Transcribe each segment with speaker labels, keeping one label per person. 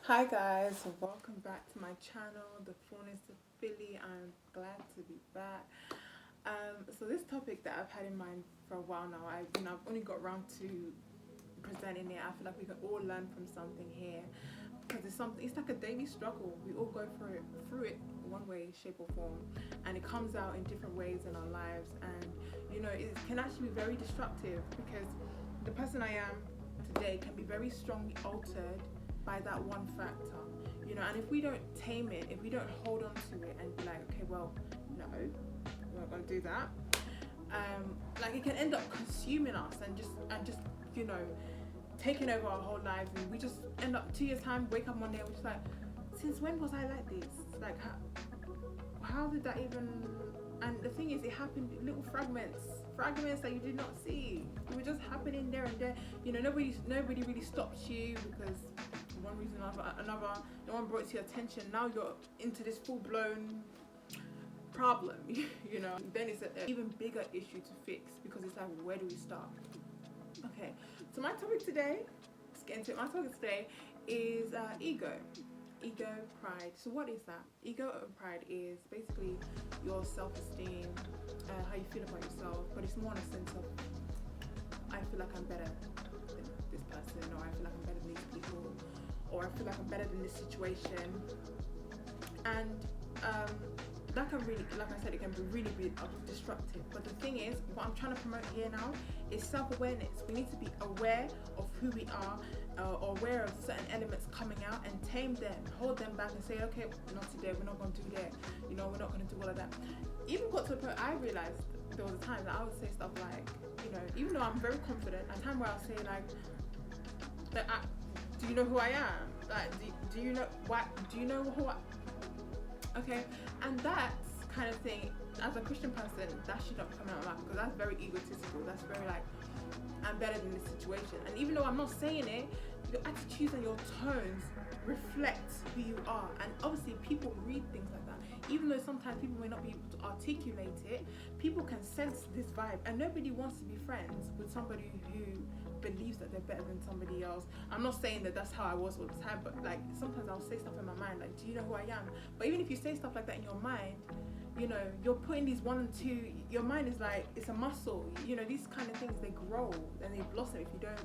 Speaker 1: Hi guys, welcome back to my channel, The Fullness of Philly. I'm glad to be back. So this topic that I've had in mind for a while now, I've only got around to presenting it. I feel like we can all learn from something here because it's like a daily struggle. We all go through it one way, shape or form, and it comes out in different ways in our lives. And it can actually be very destructive because the person I am today can be very strongly altered by that one factor, and if we don't tame it, if we don't hold on to it and be like, okay, well, no, we're not going to do that, like it can end up consuming us and just taking over our whole lives, and we just end up 2 years time, wake up one day and we're just like, since when was I like this? Like how did that even? And the thing is, it happened in little fragments that you did not see. It was just happening there and there. Nobody really stopped you because one reason or another, no one brought it to your attention. Now you're into this full-blown problem, Then it's an even bigger issue to fix because it's like, where do we start? Okay, so my topic today, let's get into it. My topic today is ego. Ego, pride. So what is that? Ego and pride is basically your self-esteem, how you feel about yourself, but it's more in a sense of, I feel like I'm better than this person, or I feel like I'm better than these people, or I feel like I'm better than this situation. And that can really, like I said, it can be really destructive. But the thing is, what I'm trying to promote here now is self-awareness. We need to be aware of who we are, or aware of certain elements coming out, and tame them, hold them back and say, okay, not today, we're not going to do that, we're not going to do all of that. Even got to the point I realized there was a time that I would say stuff like, even though I'm very confident, a time where I'll say like, do you know who I am? Like, do you know what? Do you know who I? Okay, and that kind of thing, as a Christian person, that should not come out loud because that's very egotistical. That's very like, I'm better than this situation. And even though I'm not saying it, your attitudes and your tones reflect who you are. And obviously people read things like that. Even though sometimes people may not be able to articulate it, people can sense this vibe. And nobody wants to be friends with somebody who believes that they're better than somebody else. I'm not saying that that's how I was all the time, but like sometimes I'll say stuff in my mind like, do you know who I am? But even if you say stuff like that in your mind, you're putting these one and two, your mind is like, it's a muscle. These kind of things, they grow and they blossom if you don't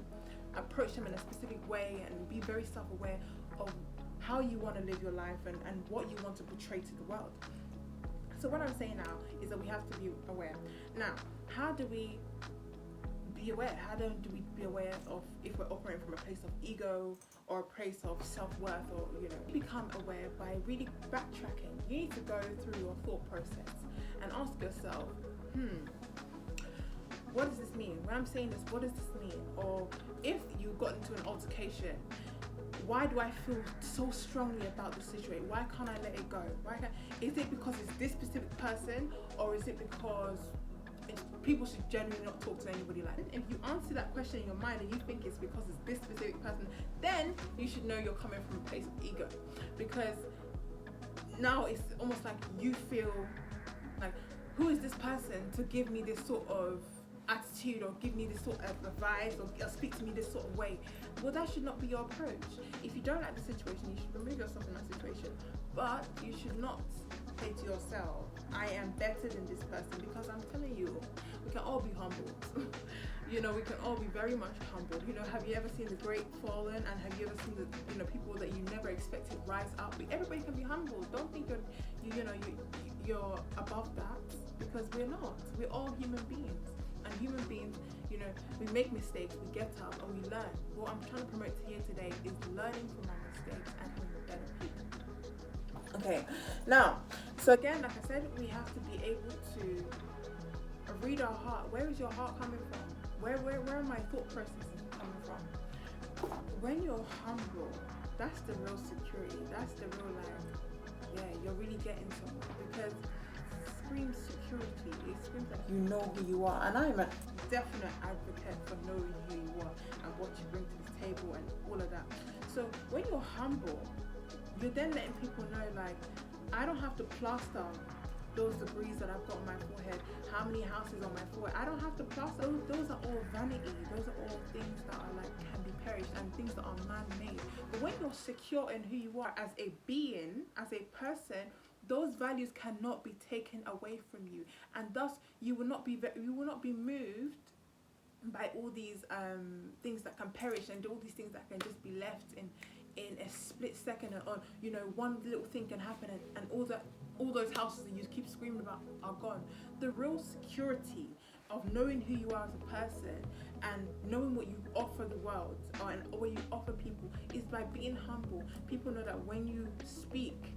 Speaker 1: approach them in a specific way and be very self-aware of how you want to live your life and what you want to portray to the world. So what I'm saying now is that we have to be aware. Now, how do we be aware? How do we be aware of if we're operating from a place of ego or a place of self-worth, or become aware by really backtracking. You need to go through your thought process and ask yourself, what does this mean? When I'm saying this, what does this mean? Or if you got into an altercation, why do I feel so strongly about the situation? Why can't I let it go? Is it because it's this specific person, or is it because people should generally not talk to anybody like that? If you answer that question in your mind and you think it's because it's this specific person, then you should know you're coming from a place of ego, because now it's almost like you feel like, who is this person to give me this sort of attitude, or give me this sort of advice, or speak to me this sort of way? Well, that should not be your approach. If you don't like the situation, you should remove yourself from that situation, but you should not say to yourself, I am better than this person, because I'm telling you, we can all be humbled. We can all be very much humbled. Have you ever seen the great fallen, and have you ever seen the people that you never expected rise up? Everybody can be humbled. Don't think you're above that, because we're not. We're all human beings, and human beings, we make mistakes, we get up and we learn. What I'm trying to promote here today is learning from our mistakes and being better people. Okay, now, so again, like I said, we have to be able to read our heart. Where is your heart coming from? Where are my thought processes coming from? When you're humble, that's the real security. That's the real you're really getting somewhere, because it screams security. It screams like you know who you are. And I'm a definite advocate for knowing who you are and what you bring to this table and all of that. So when you're humble, you're then letting people know, like, I don't have to plaster those degrees that I've got on my forehead, how many houses on my forehead. I don't have to plaster. Those are all vanity. Those are all things that are like can be perished and things that are man-made. But when you're secure in who you are as a being, as a person, those values cannot be taken away from you, and thus you will not be moved by all these things that can perish, and all these things that can just be left in a split second, or one little thing can happen, and all those houses that you keep screaming about are gone. The real security of knowing who you are as a person and knowing what you offer the world, or what you offer people, is by being humble. People know that when you speak,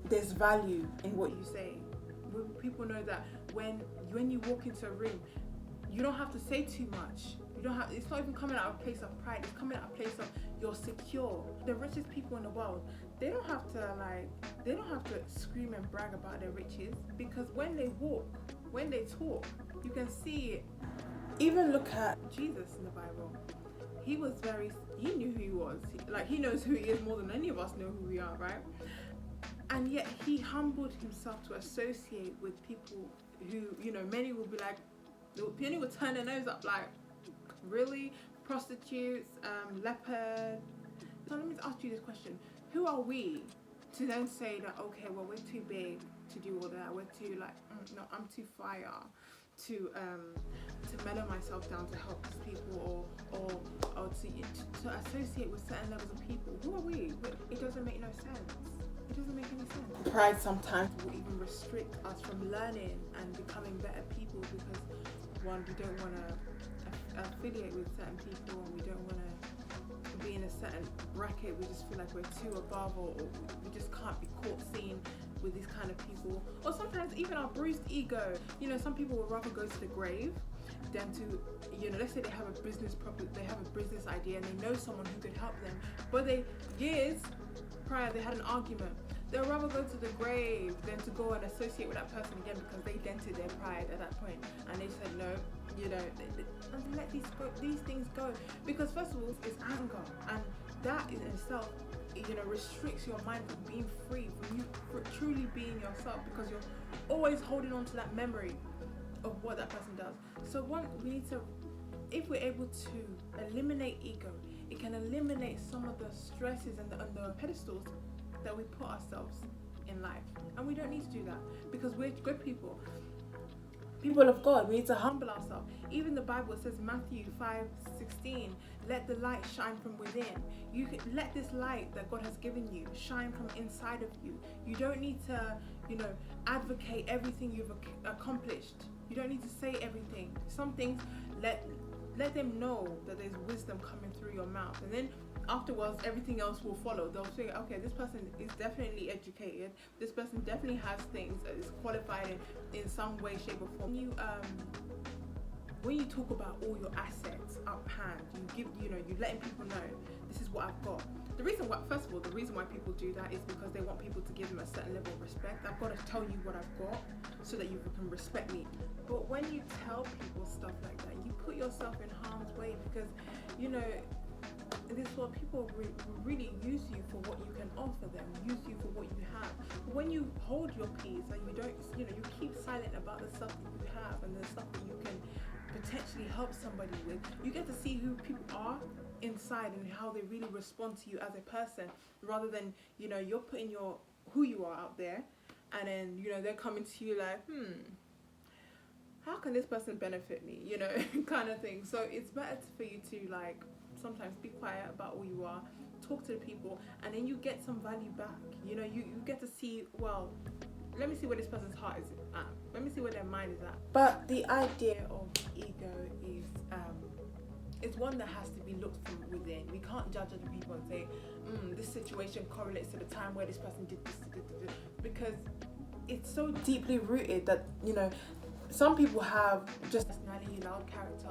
Speaker 1: there's value in what you say. People know that when you walk into a room, you don't have to say too much. It's not even coming out of a place of pride. It's coming out of a place of you're secure. The richest people in the world, they don't have to scream and brag about their riches, because when they walk, when they talk, you can see it. Even look at Jesus in the Bible. He knew who he was. He knows who he is more than any of us know who we are, right? And yet he humbled himself to associate with people who, many will be like, many will turn their nose up like, really? Prostitutes, leopard. So let me ask you this question. Who are we to then say that, okay, well, we're too big to do all that. We're too no, I'm too fire to mellow myself down to help these people, or to associate with certain levels of people. Who are we? It doesn't make no sense. It doesn't make any sense. Pride sometimes will even restrict us from learning and becoming better people, because one, we don't want to affiliate with certain people, and we don't want to be in a certain bracket. We just feel like we're too above, or we just can't be caught seen with these kind of people. Or sometimes even our bruised ego. Some people would rather go to the grave than to, let's say they have a business idea and they know someone who could help them, but years prior they had an argument. They'll rather go to the grave than to go and associate with that person again, because they dented their pride at that point, and they said no, let these things go. Because first of all, it's anger, and that in itself, restricts your mind from being free, from you truly being yourself, because you're always holding on to that memory of what that person does. So we need to, if we're able to eliminate ego, it can eliminate some of the stresses and the pedestals that we put ourselves in life. And we don't need to do that, because we're good people of God. We need to humble ourselves. Even the Bible says, Matthew 5:16, let the light shine from within. You can let this light that God has given you shine from inside of you. You don't need to, advocate everything you've accomplished. You don't need to say everything. Some things, let them know that there's wisdom coming through your mouth, and then afterwards everything else will follow. They'll say, okay, this person is definitely educated, this person definitely has things, is qualified in some way, shape or form. When you talk about all your assets up hand, you're letting people know, this is what I've got. First of all, the reason why people do that is because they want people to give them a certain level of respect. I've got to tell you what I've got so that you can respect me. But when you tell people stuff like that, you put yourself in harm's way, because this is what people really use you for, what you can offer them, use you for what you have. But when you hold your peace and you don't, you keep silent about the stuff that you have and the stuff that you can potentially help somebody with, you get to see who people are inside and how they really respond to you as a person, rather than you're putting who you are out there, and then they're coming to you like, how can this person benefit me, kind of thing. So it's better for you to sometimes be quiet about who you are, talk to the people, and then you get some value back. You get to see, well, let me see where this person's heart is at, let me see where their mind is at. But the idea of ego is it's one that has to be looked from within. We can't judge other people and say, this situation correlates to the time where this person did this, because it's so deeply rooted that some people have just personality, loud character,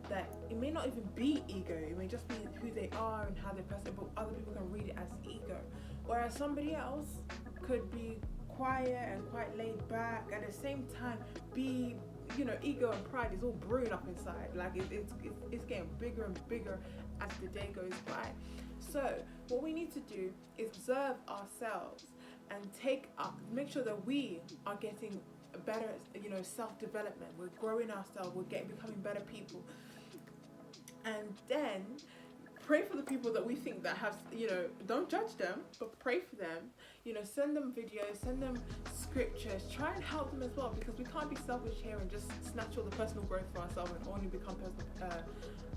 Speaker 1: that it may not even be ego. It may just be who they are and how they're person, but other people can read it as ego. Whereas somebody else could be quiet and quite laid back, at the same time be, ego and pride is all brewing up inside. It's getting bigger and bigger as the day goes by. So what we need to do is observe ourselves and take up, make sure that we are getting better, self-development. We're growing ourselves. We're becoming better people. And then pray for the people that we think that have, don't judge them, but pray for them. Send them videos, send them scriptures. Try and help them as well, because we can't be selfish here and just snatch all the personal growth for ourselves and only become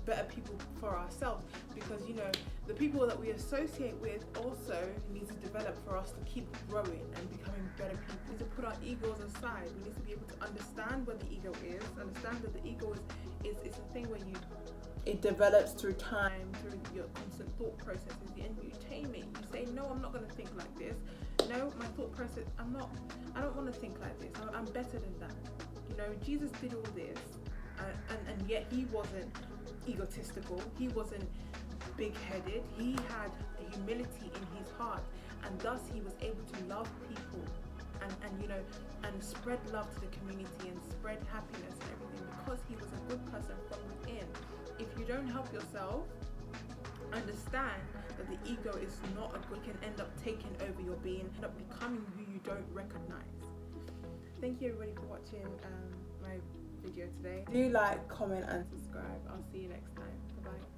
Speaker 1: better people for ourselves. Because the people that we associate with also need to develop for us to keep growing and becoming better people. We need to put our egos aside. We need to be able to understand what the ego is. Understand that the ego is a thing where it develops through time, through your constant thought processes, and you tame it. You say, no, I'm not going to think like this. No, my thought process, I don't want to think like this. I'm better than that. Jesus did all this, and yet he wasn't egotistical. He wasn't big-headed. He had humility in his heart, and thus he was able to love people and spread love to the community and spread happiness and everything, because he was a good person from within. If you don't help yourself, understand that the ego is not a good, can end up taking over your being, end up becoming who you don't recognize. Thank you everybody for watching my video today. Do like, comment and subscribe. I'll see you next time. Bye bye.